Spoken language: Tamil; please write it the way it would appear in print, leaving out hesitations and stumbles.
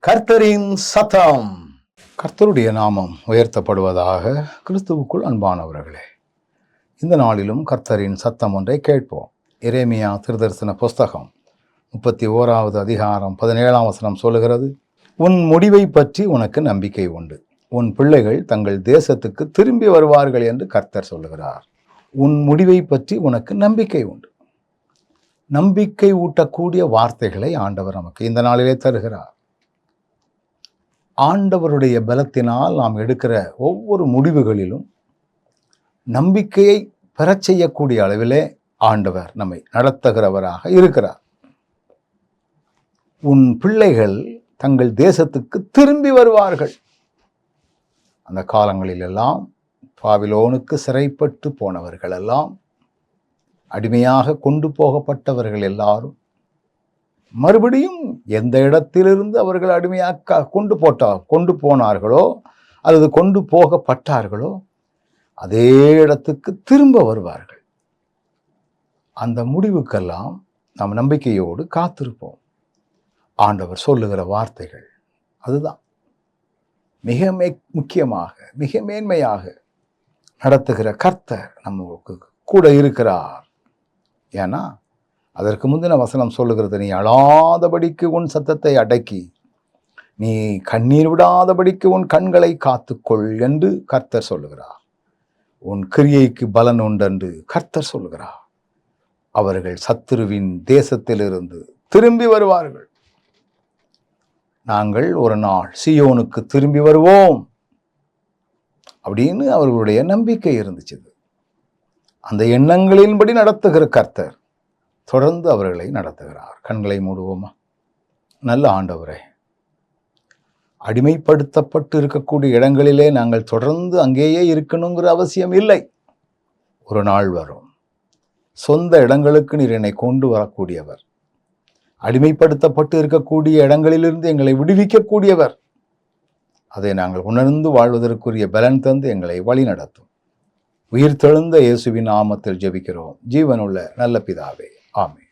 கர்த்தரின் சத்தம். கர்த்தருடைய நாமம் உயர்த்தப்படுவதாக. கிறிஸ்துவுக்குள் அன்பானவர்களே, இந்த நாளிலும் கர்த்தரின் சத்தம் ஒன்றை கேட்போம். எரேமியா திருதரிசன புஸ்தகம் 31வது அதிகாரம் 17ஆம் வசனம் சொல்லுகிறது, உன் முடிவை பற்றி உனக்கு நம்பிக்கை உண்டு, உன் பிள்ளைகள் தங்கள் தேசத்துக்கு திரும்பி வருவார்கள் என்று கர்த்தர் சொல்லுகிறார். உன் முடிவை பற்றி உனக்கு நம்பிக்கை உண்டு. நம்பிக்கை ஊட்டக்கூடிய வார்த்தைகளை ஆண்டவர் நமக்கு இந்த நாளிலே தருகிறார். ஆண்டவருடைய பலத்தினால் நாம் எடுக்கிற ஒவ்வொரு முடிவுகளிலும் நம்பிக்கையை பெறச் செய்யக்கூடிய அளவிலே ஆண்டவர் நம்மை நடத்துகிறவராக இருக்கிறார். உன் பிள்ளைகள் தங்கள் தேசத்துக்கு திரும்பி வருவார்கள். அந்த காலங்களில் எல்லாம் பாபிலோனுக்கு சிறைப்பட்டு போனவர்கள் எல்லாம், அடிமையாக கொண்டு போகப்பட்டவர்கள் எல்லாரும் மறுபடியும் எந்த இடத்திலிருந்து அவர்கள் அடிமையாக்க கொண்டு போனார்களோ அல்லது கொண்டு போகப்பட்டார்களோ அதே இடத்துக்கு திரும்ப வருவார்கள். அந்த முடிவுக்கெல்லாம் நாம் நம்பிக்கையோடு காத்திருப்போம். ஆண்டவர் சொல்லுகிற வார்த்தைகள் அதுதான். மிக முக்கியமாக, மிக மேன்மையாக நடத்துகிற கர்த்தர் நமக்கு கூட இருக்கிறார். ஏன்னா அதற்கு முந்தின வசனம் சொல்லுகிறது, நீ அழாதபடிக்கு உன் சத்தத்தை அடக்கி, நீ கண்ணீர் விடாதபடிக்கு உன் கண்களை காத்துக்கொள் என்று கர்த்தர் சொல்லுகிறார். உன் கிரியைக்கு பலன் உண்டென்று கர்த்தர் சொல்லுகிறார். அவர்கள் சத்துருவின் தேசத்திலிருந்து திரும்பி வருவார்கள். நாங்கள் ஒரு நாள் சீயோனுக்கு திரும்பி வருவோம் அப்படின்னு அவர்களுடைய நம்பிக்கை இருந்துச்சு. அந்த எண்ணங்களின்படி நடத்துகிற கர்த்தர் தொடர்ந்து அவர்களை நடத்துகிறார். கண்களை மூடுவோமா? நல்ல ஆண்டவரே, அடிமைப்படுத்தப்பட்டு இருக்கக்கூடிய இடங்களிலே நாங்கள் தொடர்ந்து அங்கேயே இருக்கணுங்கிற அவசியம் இல்லை. ஒரு நாள் வரும், சொந்த இடங்களுக்கு நீர் என்னை கொண்டு வரக்கூடியவர். அடிமைப்படுத்தப்பட்டு இருக்கக்கூடிய இடங்களிலிருந்து எங்களை விடுவிக்கக்கூடியவர். அதை நாங்கள் உணர்ந்து வாழ்வதற்குரிய பலன் தந்து எங்களை வழி நடத்தும். உயிர் தெழுந்த இயேசுவின் நாமத்தில் ஜெபிக்கிறோம், ஜீவனுள்ள நல்ல பிதாவே. ஆமென்.